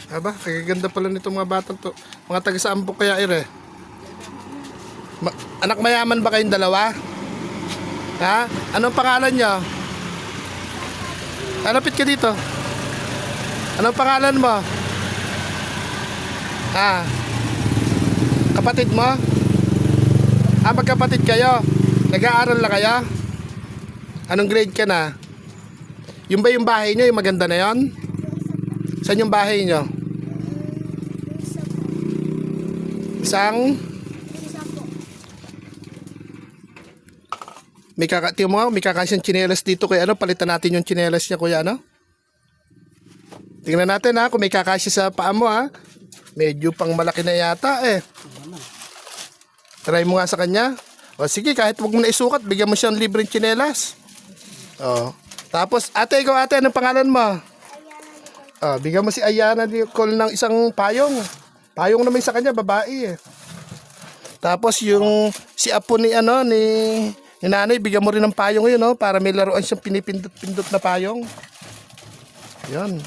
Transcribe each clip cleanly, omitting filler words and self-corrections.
Aba, kagaganda pala nitong mga batang to. Mga taga saan po kaya ire? Anak mayaman ba kayong dalawa? Ha? Anong pangalan nyo? Lapit ka dito. Anong pangalan mo? Ha? Kapatid mo? Magkapatid kayo? Nag-aaral na kayo? Anong grade ka na? Yung ba yung bahay nyo? Yung maganda na yon? Saan yung bahay nyo? Isang? May kakasiyang tsinelas dito kaya ano, palitan natin yung tsinelas niya kuya ano. Tingnan natin ha, kung may kakasya sa paa mo ha. Medyo pang malaki na yata eh. Try mo nga sa kanya. O sige, kahit wag mo na isukat, bigyan mo siya ng libreng tsinelas. O. Tapos, ate, ikaw ate, anong pangalan mo? Bigyan mo si Ayana Nicole ng isang payong. Payong naman sa kanya, babae eh. Tapos yung si apo ni ano, ni nanay, bigyan mo rin ng payong yun, no? Para may laruan siyang pinipindot-pindot na payong. Yan.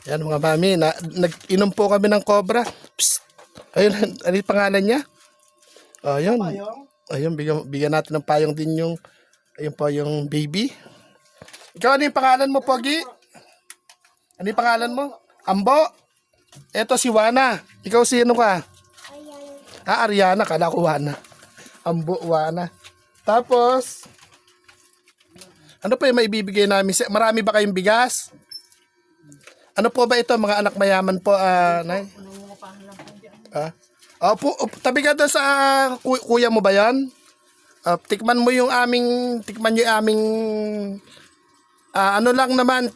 Yan mga mami, nag-inom po kami ng cobra. Psst. Ayun, ano yung pangalan niya? Ayun. Ayun, bigyan natin ng payong din yung, ayun po yung baby. Ikaw, ano yung pangalan mo, Pogi? Ano yung pangalan mo? Ambo? Eto si Wana. Ikaw sino ka? Ariana. Kala ko Wana. Ambo, Wana. Tapos, ano pa yung maibibigay namin? Marami ba kayong bigas? Ano po ba ito? Mga anak mayaman po, Nay? Tabi ka doon sa kuya mo ba yan? Tikman nyo yung aming ano lang naman,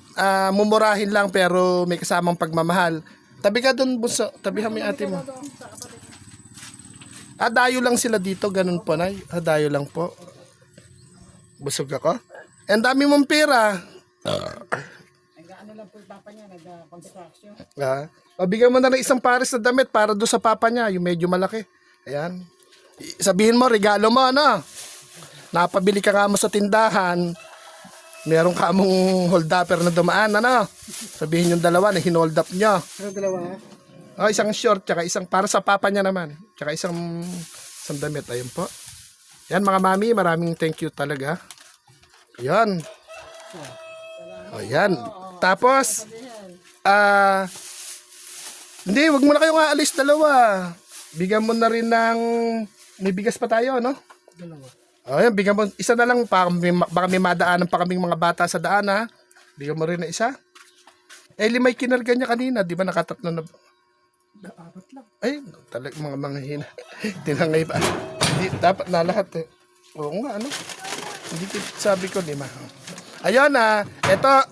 mumurahin lang pero may kasamang pagmamahal. Tabi ka doon, buso. Tabihan mo yung ate mo. Dayo lang sila dito, ganun po, Nay. Dayo lang po. Busog ako. Ang dami mong pera. Ano lang po yung papa niya, nag-construction. Bigyan mo na ng isang pares na damit para doon sa papa niya, yung medyo malaki. Ayan. Sabihin mo, regalo mo, ano? Napabili ka nga mo sa tindahan, meron ka mong hold upper na dumaan, ano? Sabihin yung dalawa na hinold up nyo. Ano dalawa? Isang short, tsaka isang para sa papa niya naman. Tsaka isang damit. Ayun po. Yan mga mami, maraming thank you talaga. Yan. Yan. Tapos, hindi, wag mo na kayong aalis dalawa. Bigyan mo na rin ng, may bigas pa tayo, no? Dalawa. Yan, bigyan mo, isa na lang, baka may madaanan pa kaming mga bata sa daan, ha? Bigyan mo rin na isa. Limay kinarga niya kanina, di ba nakatatlo na? Apat lang. Ay, talagang mga manghihina. Tinangay pa. Hindi, dapat na lahat eh. Oo nga, ano? Hindi sabi ko, lima. Ayun eto.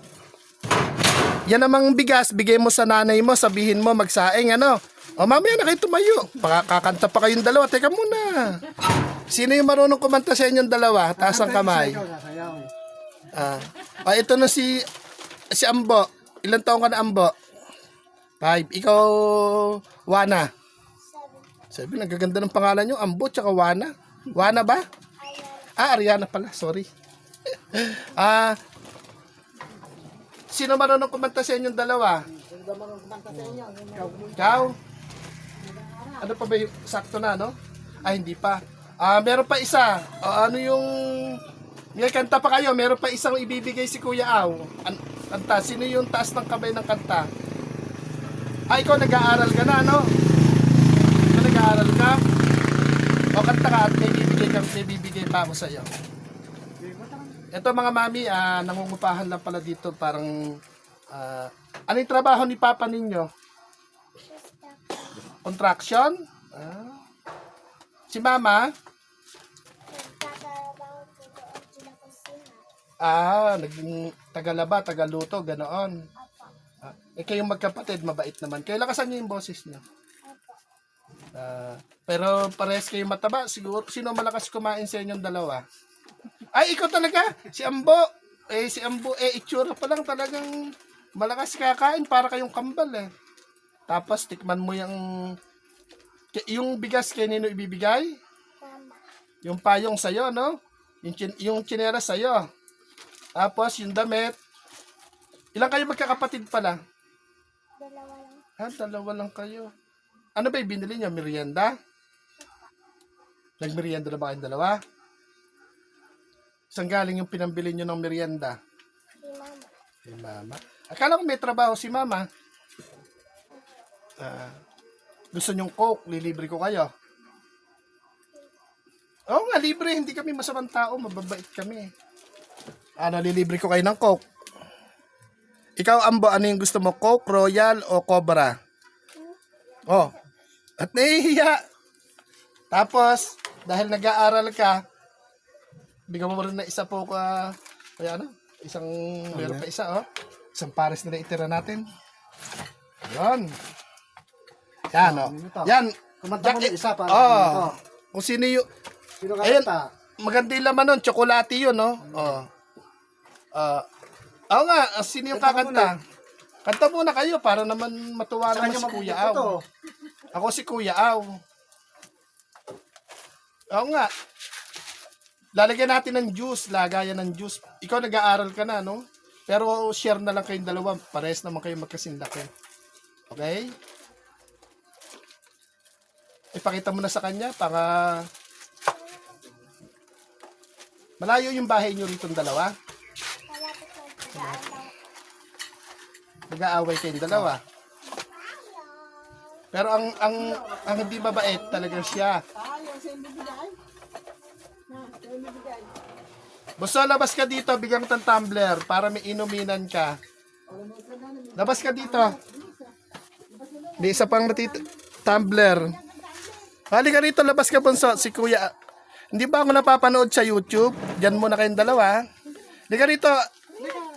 Yan namang bigas, bigay mo sa nanay mo, sabihin mo, magsaing, ano? Mamaya na kayo tumayo. Kakanta pa kayong dalawa. Teka muna. Sino yung marunong kumanta sa inyong dalawa? Taas ang kamay. Ito na si Ambo. Ilan taong ka na, Ambo? 5. Ikaw, Wana? 7. Ang gaganda ng pangalan nyo. Ambo tsaka Wana. Wana ba? Ariana pala. Sorry. Sino marunong kumanta sa inyong dalawa? Ikaw? Ano pa ba yung sakto na, no? Hindi pa. Meron pa isa. Ano yung... May kanta pa kayo. Meron pa isang ibibigay si Kuya Aw. Kanta. Sino yung taas ng kamay ng kanta? Ikaw nag-aaral ka na, no? Ikaw nag-aaral ka? O kanta ka at may bibigay pa ako sa iyo. Ito mga mami, nangungupahan lang pala dito. Parang, ano yung trabaho ni Papa ninyo? Contraction? Si Mama? Naging tagalaba, tagaluto, ganoon. Kayong magkapatid, mabait naman. Kayo lakasan niyo yung boses niyo. Pero parehas kayong mataba. Siguro, sino malakas kumain sa inyong dalawa? Ikaw talaga? Si Ambo. Si Ambo, itsura pa lang talagang malakas kakain para kayong kambal eh. Tapos, tikman mo yung bigas kay nino ibibigay? Yung payong sa'yo, no? Yung tsineras sa'yo. Tapos, yung damit. Ilan kayo magkakapatid pala? Dalawa lang. Dalawa lang kayo. Ano ba yung binili niyo? Merienda? Nagmerienda na ba kayong dalawa? Saan galing yung pinambili niyo ng merienda? Si mama. Si mama. Akala ko may trabaho si mama. Gusto niyong coke? Lilibre ko kayo. Oo nga, libre. Hindi kami masamang tao. Mababait kami. Lilibre ko kayo ng coke. Ikaw, Ambo, ano yung gusto mo? Coke, Royal, o Cobra? Oh. At nahihiya. Tapos, dahil nag-aaral ka, bigyan mo rin na isa po ka, kaya ano? Isang, meron pa isa, oh. Isang pares na naitira natin. Yan. Yan, oh. Yan. Kumanta mo na isa para Oh. Kung sino yung, Sino ayun, kanta? maganda yung laman nun. Tsokolate yun, no? Oh. Oo nga, sino yung kakanta? Kanta muna kayo para naman matuwa Sa naman kanya si Kuya mapupunta to. Aw. Ako si Kuya Aw. Oo nga. Lalagyan natin ng juice, lagayan ng juice. Ikaw nag-aaral ka na, no? Pero share na lang kayong dalawa. Pares naman kayo magkasindaki. Okay? Ipakita mo na sa kanya para malayo yung bahay nyo rito dalawa. Malapit na nag-aalaw. Nag-aaway kayong dalawa. Pero ang hindi mabait talaga siya. Basta labas ka dito, bigyan ng tumbler para may inuminan ka. Labas ka dito. May isa pang tumbler. Halika rito, labas ka bunso. Si Kuya. Hindi ba ako napapanood sa YouTube? Diyan muna kayong dalawa. Halika rito.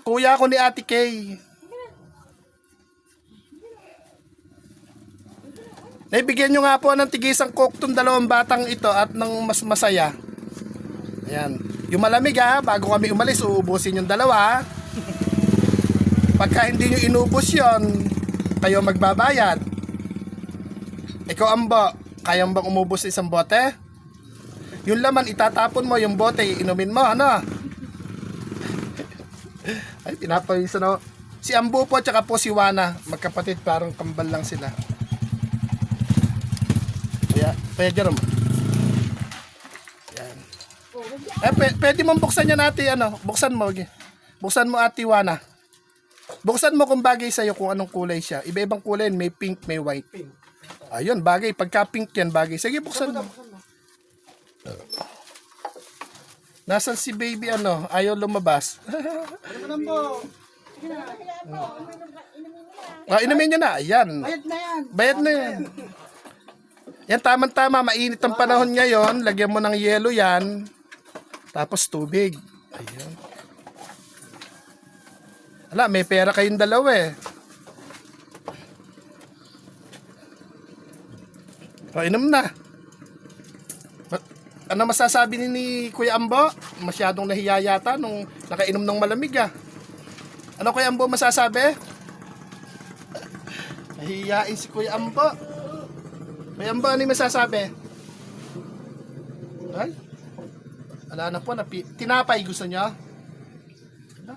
Kuya ako ni Ate Kay. Naibigyan nyo nga po ng tigisang coke tong dalawang batang ito at ng mas masaya. Ayan. Yung malamig bago kami umalis, uubusin yung dalawa. Pagka hindi nyo inubos yon, kayo magbabayad. Ikaw, Ambo, kaya mo bang umubos sa isang bote? Yung laman, itatapon mo, yung bote, inumin mo, ano? Ay, pinapawisan ako. Si Ambo po, tsaka po si Wana, magkapatid, parang kambal lang sila. Kaya Jerome. Yan. Pwede mong buksan yan natin, ano? Buksan mo, okay? Buksan mo, Ate Wana. Buksan mo kung bagay sa'yo kung anong kulay siya. Iba-ibang kulay, may pink, may white. Ayun, bagay. Pagka pink yan, bagay. Sige, buksan mo. Nasaan si baby, ano? Ayaw lumabas. Inumin niya na. Ayan. Bayad na yan. Bayad na yan. Yan, tama-tama. Mainit ang panahon ngayon. Lagyan mo ng yelo yan. Tapos tubig. Ayan. Ala, may pera kayong dalawa eh. O, inom na. Ano masasabi ni Kuya Ambo? Masyadong nahiya yata nung nakainom ng malamig Ano Kuya Ambo masasabi? Nahihiyain si Kuya Ambo. Kuya Ambo, ano yung masasabi? Ay? Wala na po. Tinapay gusto nyo?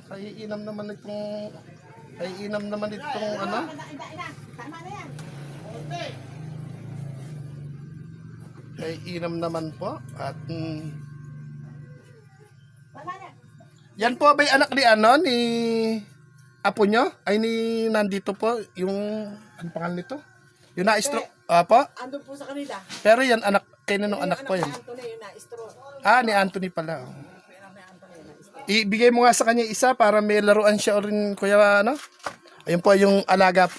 Kaiinam naman itong ano? Kaiinam naman po. At yan po ba yung anak ni ano? Ni apo nyo? Ay ni nandito po. Yung ano pangalan nito? Yung na-stroke. Apo? Andun po sa kanila. Pero yan anak. Kaya nung anak po yan. Anthony yung na-stroke. Ni Anthony pala. Ibigay mo nga sa kanya isa para may laruan siya rin, kuya, ano? Ayun po yung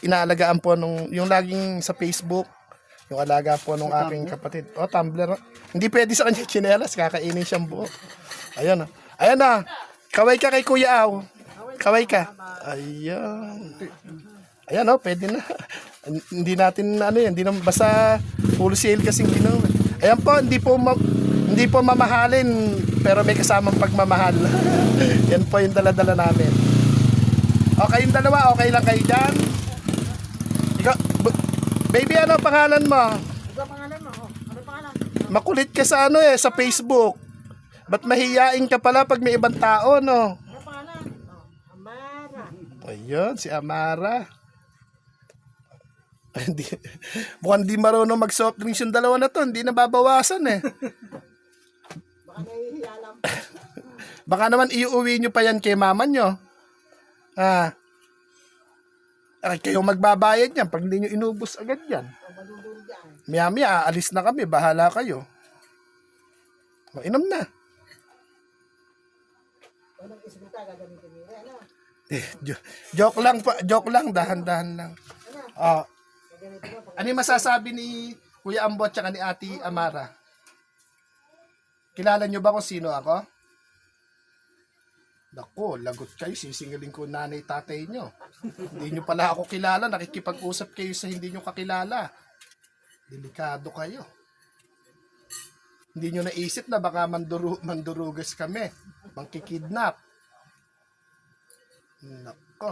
inaalagaan po nung, yung laging sa Facebook, yung alaga po nung aking kapatid. Tumbler. Hindi pwede sa kanya tsinelas, kakainin siyang buo. Ayan Ayan na. Kaway ka kay Kuya Aw. Kaway ka. Ayan. Ayan pwede na. Hindi natin hindi na basta full sale kasing ginawa. Ayan po, hindi po mamahalin, pero may kasamang pagmamahal. Yan po yung dala-dala namin. Okay yung dalawa, okay lang kayo dyan? Ikaw, baby, ano pangalan mo? Ano pangalan mo? Ano pangalan? Makulit ka sa sa Facebook. Ba't mahiyain ka pala pag may ibang tao, no? Ano pangalan? Amara. Ayun, si Amara. Hindi. Mukhang di marunong mag-soft drinks yung dalawa na to. Hindi na babawasan eh. Baka nahihiya lang. Baka naman iuwi nyo pa yan kay mama nyo. Ay, kayo magbabayad yan pag hindi nyo inubos agad yan. O madudulog yan. Maya-maya, aalis na kami. Bahala kayo. Mainom na. Walang isbita, gagamitin nila. Ano? Joke lang pa. Joke lang. Dahan-dahan lang. Oh. Gagamitin mo. Ano yung masasabi ni Kuya Ambo at saka ni Ate Amara? Kilala nyo ba kung sino ako? Naku, lagot kayo. Sisingaling ko nanay tatay nyo. Hindi nyo pala ako kilala. Nakikipag-usap kayo sa hindi nyo kakilala. Delikado kayo. Hindi nyo naisip na baka mandurugas kami. Mangkikidnap. Nako.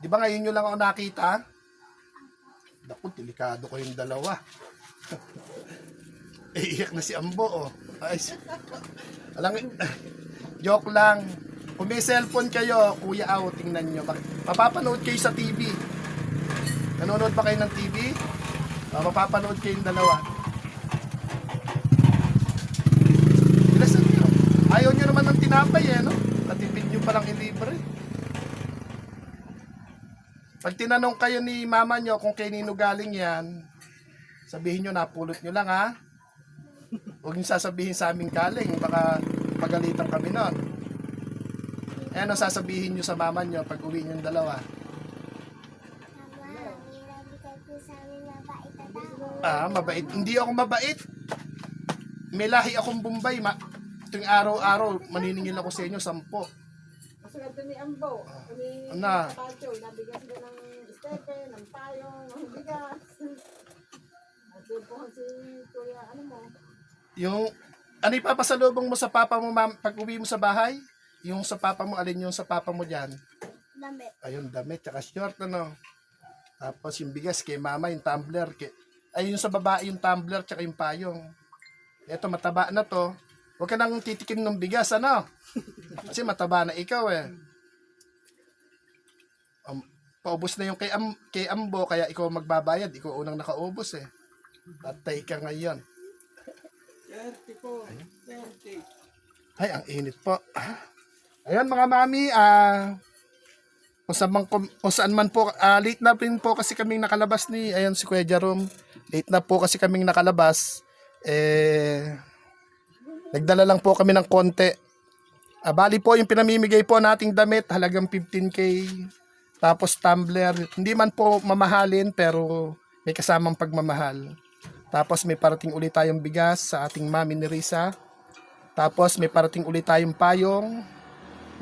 Di ba ngayon nyo lang ako nakita? Naku, delikado kayong dalawa. Iiyak na si Ambo, oh. Ay, alam, joke lang. Kung may cellphone kayo, Kuya Aw, tingnan nyo. Mapapanood kayo sa TV. Nanonood pa kayo ng TV? Mapapanood kayong dalawa. Ilasan nyo. Ayaw nyo naman ng tinapay, eh, no? Natipid nyo palang ilibre. Pag tinanong kayo ni mama nyo kung kanino galing yan, sabihin nyo, napulot nyo lang, ha? Huwag nyo sasabihin sa aming galing, baka pagalitan kami nun. Eh, ano sasabihin nyo sa mama nyo pag uwi nyo yung dalawa? Mama, nilagay po sa amin mabait na tao. Mabait. Hindi ako mabait. May lahi akong Bombay. Tuwing araw-araw, maniningil ako sa inyo, 10. Kasi ganito ni Ambo. Kami Ano? Pacho, nabigyan sila ng stepe, ng payong, ng bigas. At yun po si Kuya, ano mo? Yung, ano ipapasalubong mo sa papa mo pag uwi mo sa bahay? Yung sa papa mo, alin yung sa papa mo dyan? Damit. Ayun, damit, tsaka short, ano. Tapos yung bigas kay mama, yung tumbler. Ay, yung sa babae, yung tumbler, tsaka yung payong. Eto, mataba na to. Huwag ka nang titikim ng bigas, ano? Kasi mataba na ikaw, eh. Paubos na yung kay Ambo, kaya ikaw magbabayad. Ikaw unang nakaubos, eh. Tatay ka ngayon. 30 po. 30. Ay, ang init po. Ayun, mga mami, kung saan man po, late na rin po kasi kaming nakalabas ni, ayun si Kuya Jerome, late na po kasi kaming nakalabas, nagdala lang po kami ng konti. Bali po yung pinamimigay po nating damit, halagang 15K, tapos tumbler, hindi man po mamahalin pero may kasamang pagmamahal. Tapos may parating ulit tayong bigas sa ating mami ni Risa. Tapos may parating ulit tayong payong.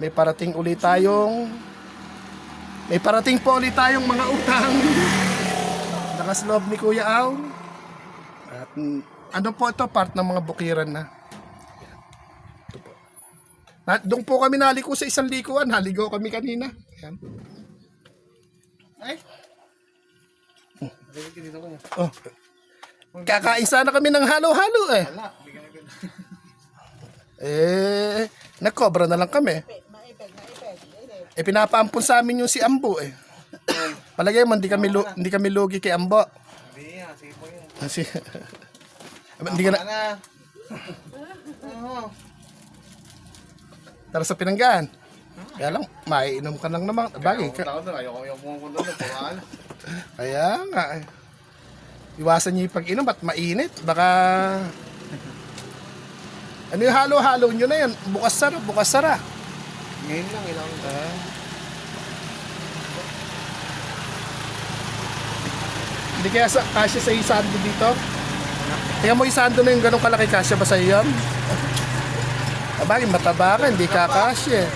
May parating po ulit tayong mga utang. Nakasloob ni Kuya Aw. At ano po ito? Part ng mga bukiran na. Ito po. Doon po kami naliko sa isang likuan. Naligo kami kanina. Ayan. Ay. Oh. Kakain sana kami ng halo-halo eh. Nagkobra na lang kami. Maipeg. Pinapaampun sa amin yung si Ambo eh. Palagay mo, hindi kami lugi kay Ambo. Hindi yan, sige po yun. Hindi ka na, tara sa pinanggaan. Kaya lang, maiinom ka lang naman. Bagay ka. Ayoko yung pumunta doon, pumaan. Kaya nga eh. Iwasan niyo yung pag-inom at mainit. Baka... Ano yung halo-halo nyo na yan? Bukas sara. Ngayon lang, ilang. Hindi kaya kasya sa isando dito? Tingnan mo isando na yung ganong kalaki, kasya ba sa iyo yan? Abagay, mataba ka, hindi kakasya.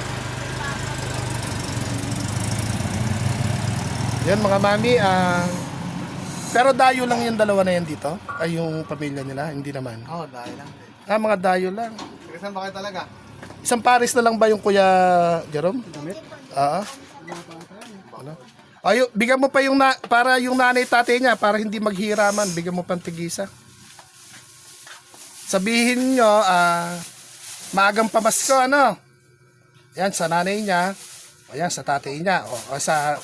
Yan mga mami, pero dayo lang yung dalawa na yan dito? Ay yung pamilya nila, hindi naman. Oo, dahil lang. Mga dayo lang. Sige, saan ba kayo talaga? Isang pares na lang ba yung Kuya Jerome? Damit? Ano? Ay, bigyan mo pa yung para yung nanay tatay niya para hindi maghiraman, bigyan mo pang tigisa. Sabihin nyo, maagang pamasko, ano? Yan, sa nanay niya, o yan, sa tatay niya, o sa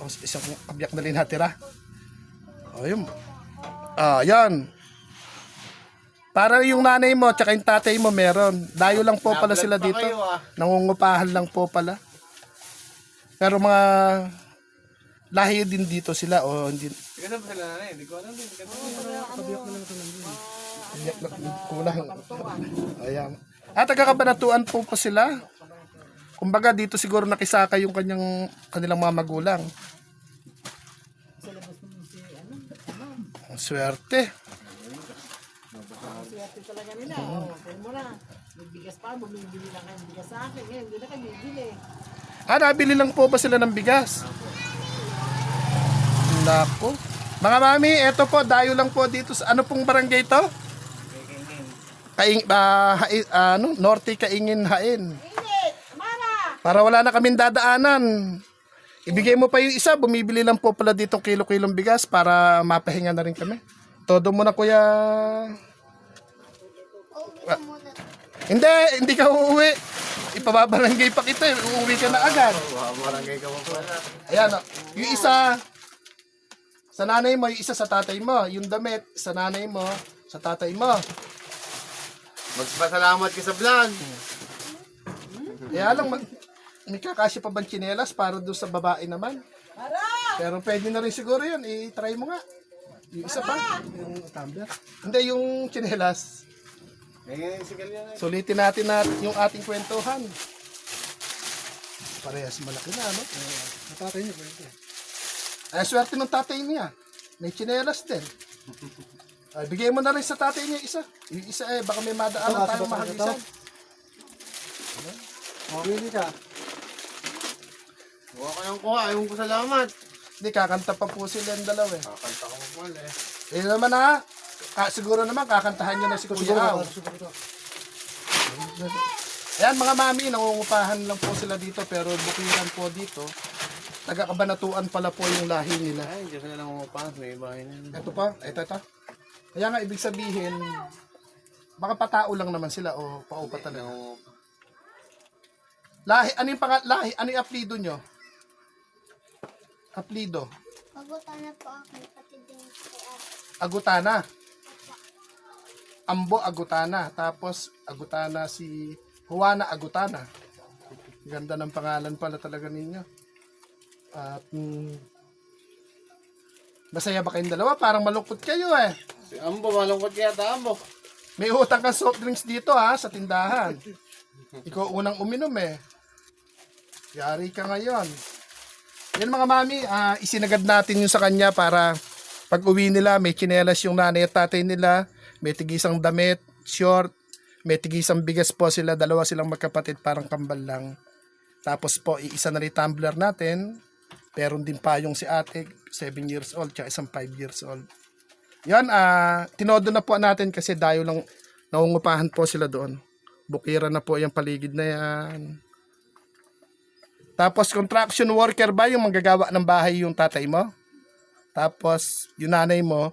O, isang kabyak na rin natira. O, yun. Yan. Para yung nanay mo tsaka yung tatay mo meron. Dayo lang po pala sila Nablog pa dito. kayo, ah. Nangungupahan lang po pala. Pero mga lahi din dito sila o hindi. Kasi ba sila nanay? Hindi ko alam din. Kulang. Ayan. At taga-Kabanatuan po sila. Kumbaga dito siguro nakisaka yung kanilang mga magulang. Ang swerte. Swerte talaga nila. Kaya mo na. May bigas pa, bumibili lang kayo ng bigas sa akin. Ngayon, hindi na kayo bibili. Nabili lang po ba sila ng bigas? Nako. Mga mami, eto po, dayo lang po dito sa ano pong barangay to? Norte Kaingin Hain. Init! Mama! Para wala na kaming dadaanan. Ibigay mo pa yung isa, bumibili lang po pala dito kilo-kilong bigas para mapahinga na rin kami. Todo mo na kuya. Uuwi ka muna. Hindi ka uuwi. Ipababarangay pa kita, uuwi ka na agad. Barangay ka mo pala. Ayan, yung isa sa nanay mo, yung isa sa tatay mo. Yung damit sa nanay mo, sa tatay mo. Magpasalamat ka sa vlog. Kaya lang, may kakasya pa bang tsinelas para doon sa babae naman? Pero pwede na rin siguro yun, i-try mo nga. Yung isa pa, yung tumbler. Hindi, yung tsinelas. Ngayon yung sigal yan. Sulitin natin yung ating kwentuhan. Parehas malaki na, no? Tatay niya, pwede. Ay, swerte ng tatay niya. May tsinelas din. Ay, bigay mo na rin sa tatay niya isa. Yung isa baka may madaanan tayong mahagisan. Pwede ka. Huwag ka nang kuha. Ayaw ko salamat. Hindi, kakanta pa po sila yung dalawa eh. Kakanta ka mo pala eh. Eh naman na, siguro naman kakantahan nyo na si Kuya Aw. Ayan mga mami, nangungupahan lang po sila dito pero bukiran po dito. Taga-Kabanatuan pala po yung lahi nila. Ay, Diyos na lang umapas. May bahay na yun. Ito pa, ito. Kaya nga ibig sabihin, baka patao lang naman sila o paupa talaga. Lahi, ano yung lahi, ano yung apelido nyo? Apelido? Magutan na po ako. Pati din kay ate. Agutana. Ambo Agutana. Tapos Agutana si Juana Agutana. Ganda ng pangalan pala talaga ninyo. At masaya ba kayong dalawa? Parang malungkot kayo eh. Si Ambo, malungkot kaya Ambo. May utang kang soft drinks dito ha, sa tindahan. Ikaw unang uminom eh. Yari ka ngayon. Yan mga mami, isinagad natin yung sa kanya para pag uwi nila, may tsinelas yung nanay at tatay nila, may tigisang damit, short, may tigisang bigas po sila, dalawa silang magkapatid, parang kambal lang. Tapos po, iisa na rin tumbler natin, meron din pa yung si ate, 7 years old, tsaka isang 5 years old. Yan, tinodo na po natin kasi dayo lang, nangungupahan po sila doon. Bukiran na po yung paligid na yan. Tapos construction worker ba yung manggagawa ng bahay yung tatay mo? Tapos yung nanay mo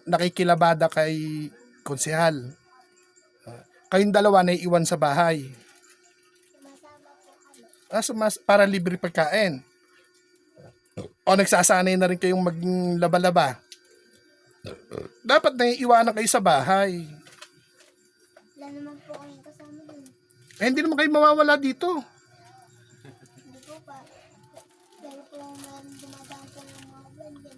nakikilabada kay konsehal. Kayong dalawa na iwan sa bahay. Para libre pagkain. O nagsasanay na rin kayong maging laba-laba. Dapat na iwanan kayo sa bahay. Wala naman po kayong kasama dun. Hindi naman kayo mawawala dito. Hindi po pa. Pero po meron dumadaan po ng mga blending.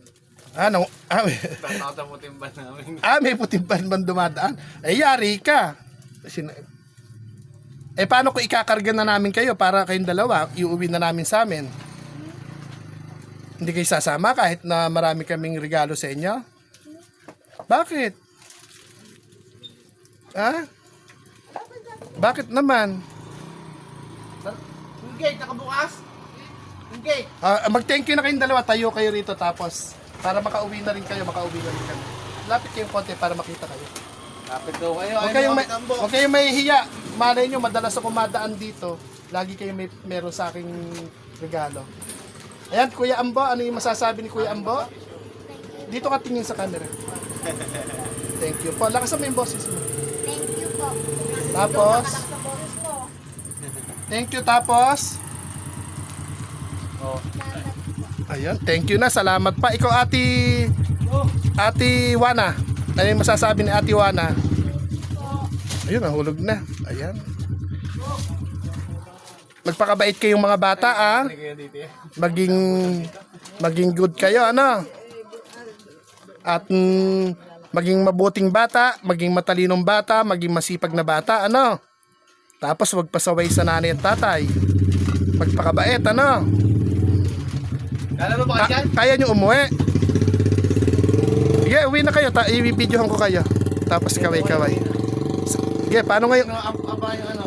Tataputin ba namin? May puting ban man dumadaan. Yari ka. Paano kung ikakarga na namin kayo para kayong dalawa, iuwi na namin sa amin? Hindi kayo sasama kahit na marami kaming regalo sa inyo? Bakit? Bakit naman? Yung gate, nakabukas? Yung gate. Mag-thank you na kayong dalawa. Tayo kayo rito tapos para makauwi na rin kayo, makauwi na rin kami. Lapit kayong konti para makita kayo. Lapit daw kayo. Huwag kayong mahihiya. Malay nyo, madalas ako madaan dito. Lagi kayo meron sa aking regalo. Ayan, Kuya Ambo, ano yung masasabi ni Kuya Ambo? Dito ka tingin sa camera. Thank you po. Lakasan mo yung boses mo. Thank you po. Tapos, Sa boris mo. thank you tapos. Salamat Ayun, thank you na. Salamat pa. Ikaw, Ate Wana. Ano yung masasabi ni Ate Wana? Ayun, nahulog na. Ayan. Magpakabait kayong mga bata, ah. Maging good kayo, ano? At maging mabuting bata, maging matalinong bata, maging masipag na bata, ano? Tapos wag pasaway sa nanay at tatay. Magpakabait, ano? Kala mo ba dyan? Kaya nyo umuwi. Sige, uwi na kayo. I-videohan ko kayo. Tapos kaway-kaway. Sige, paano ngayon? Aba yung ano?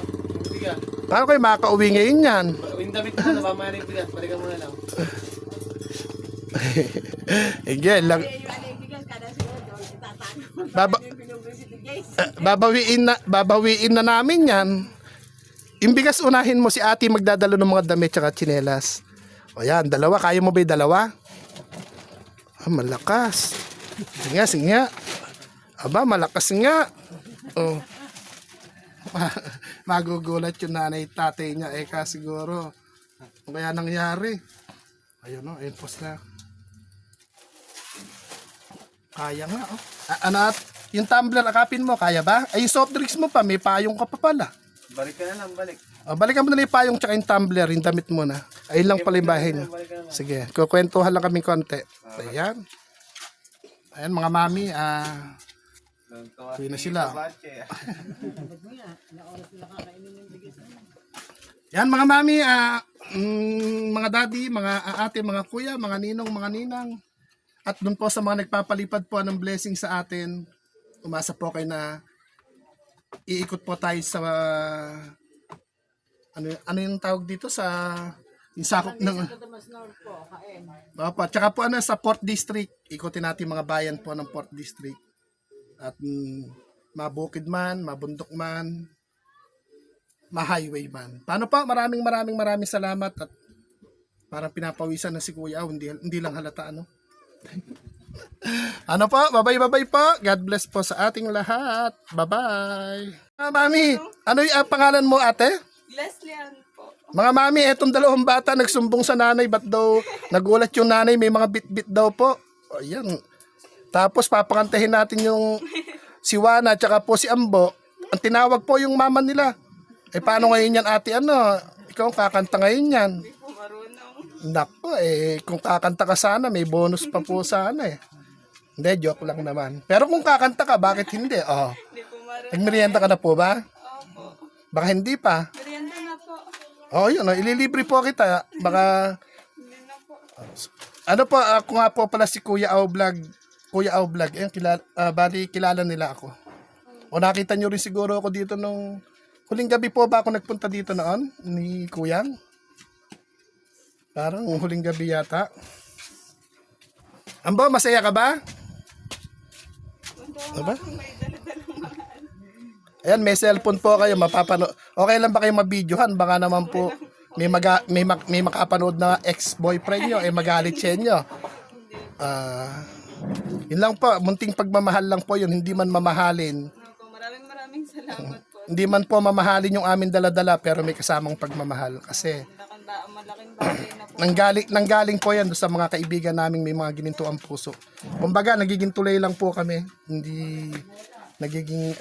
Biga. Paano kayo makaka-uwi ngayon yan? Yung damit mo na, mamaya na yung bigas. Balikan mo na lang. Sige, lang. Yung ano yung bigas, kada siguro doon, itatano. Baba, Yung pinugay si Guys. babawiin na namin yan. Yung bigas, unahin mo si ate magdadalo ng mga damit tsaka tsinelas. O yan, dalawa. Kaya mo ba yung dalawa? Ah, malakas. Sige nga, sige nga. Aba, malakas nga. Oh. Magugulat yung nanay tatay niya. Eka siguro. Ano kaya nangyari? Ayun o, ayun post na. Kaya nga oh. Ano at yung tumbler akapin mo, kaya ba? Ay yung soft drinks mo pa, may payong ka pa pala. Balik ka na lang, balik. Balikan mo na yung payong tsaka yung tumbler, yung damit mo na. Ayun lang pala yung bahay niya. Sige, kukwentuhan lang kaming konti. Ayan. Ayan mga mami, uwi na sila. Yan mga mami, mga daddy, mga ate, mga kuya, mga ninong, mga ninang. At dun po sa mga nagpapalipad po ng blessing sa atin, umasa po kayo na iikot po tayo sa ano yung tawag dito sa yung sakop ng Mas north po, kain. Opo, tsaka po sa Port District, ikutin natin mga bayan po ng Port District. At mabukid man, mabundok man, ma-highway man. Paano pa? Maraming salamat at parang pinapawisan na si Kuya. Hindi lang halata, ano? Ano po? Bye-bye po. God bless po sa ating lahat. Bye-bye. Mami, ano yung pangalan mo, ate? Leslie po. Mga mami, etong dalawang bata nagsumbong sa nanay. Ba't daw nagulat yung nanay? May mga bit-bit daw po. O, yan. Tapos papakantahin natin yung si Wana at saka po si Ambo. Ang tinawag po yung mama nila. Eh paano ngayon yan ate? Ano? Ikaw ang kakanta ngayon yan. Hindi po marunong. Nako kung kakanta ka sana may bonus pa po sana eh. Hindi, joke lang naman. Pero kung kakanta ka, bakit hindi? Oh. Hindi po marunong. Nagmerienda ka na po ba? Opo. Baka hindi pa. Merienda na po. Oh, yun. Ililibre po kita. Baka, Hindi na po. ano po, ako nga po pala si Kuya Au Vlog. Kuya Au Vlog. Ayun, bali, kilala nila ako. O nakita nyo rin siguro ako dito nung huling gabi po ba ako nagpunta dito noon ni Kuyang? Parang huling gabi yata. Ambo, masaya ka ba? Diba? May dala-dalang mahal. Ayan, may cellphone po kayo, mapapanood. Okay lang ba kayo mabidyohan? Baka naman po may makapanood na ex-boyfriend nyo, magalit sa inyo. Yun lang po, munting pagmamahal lang po yun, hindi man mamahalin. Opo, maraming salamat po. Hindi man po mamahalin yung amin dala-dala, pero may kasamang pagmamahal. Kasi Malaking bagay na po. nanggaling po yan sa mga kaibigan naming may mga ginintuang puso. Kumbaga, nagiging tulay lang po kami. Hindi nagiging,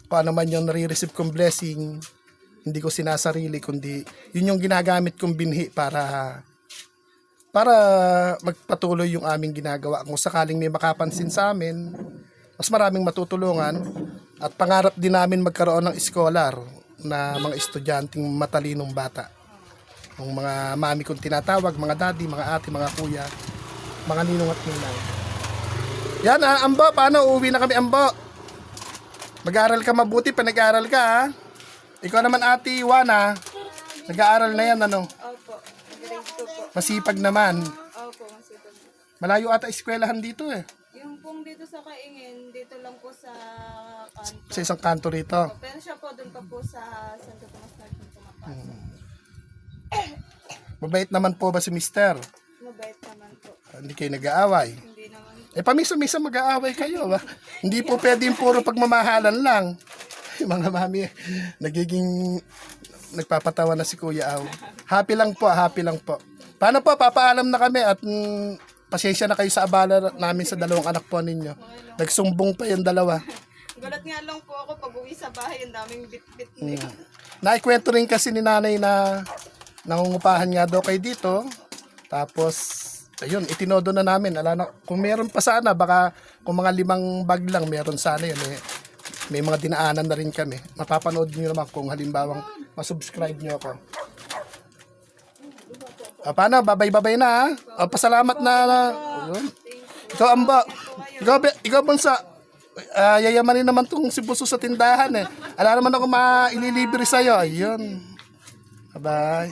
kung ano man yung nare-receive kong blessing, hindi ko sinasarili, kundi yun yung ginagamit kong binhi para magpatuloy yung aming ginagawa. Kung sakaling may makapansin sa amin, mas maraming matutulungan at pangarap din namin magkaroon ng scholar na mga estudyanteng matalinong bata. Yung mga mami kong tinatawag, mga daddy, mga ate, mga kuya, mga ninong at ninang. Yan, Ambo, paano? Uuwi na kami, Ambo. Mag-aaral ka mabuti, nag-aaral ka, ha? Ikaw naman, ate Wana, nag-aaral na yan, ano? Opo, grade 2 po. Masipag naman. Opo, masipag. Malayo ata eskwelahan dito, eh. Yung pong dito sa Kaingin, dito lang po sa kanto. Sa isang kanto rito. Pero siya po, doon pa po sa Santo Tomas na pumapasok. Mabait naman po ba si mister? Mabait naman po. Hindi kayo nag-aaway. Hindi naman po. Pamisa-misa mag-aaway kayo, ba? Hindi po pwedeng puro pagmamahalan lang. Mga mami, nagpapatawa na si Kuya Au. Happy lang po. Paano po, papaalam na kami at pasensya na kayo sa abala namin sa dalawang anak po ninyo. Nagsumbong pa yung dalawa. Gulat nga lang po ako pag uwi sa bahay, ang daming bit-bit niya. Naikwento rin kasi ni nanay na nangungupahan nga daw kayo dito. Tapos, ayun, itinodo na namin. Ala na, kung meron pa sana, baka kung mga 5 bag lang, meron sana yun. May mga dinaanan na rin kami. Mapapanood nyo naman kung halimbawang masubscribe nyo ako. Paano? Babay-babay na ha? Pasalamat na. Ayun. Ikaw, Amba. Ikaw Bunsa. Yayamanin naman tong si Buso sa tindahan eh. Ala naman ako maililibre sa'yo. Ayun. Bye-bye.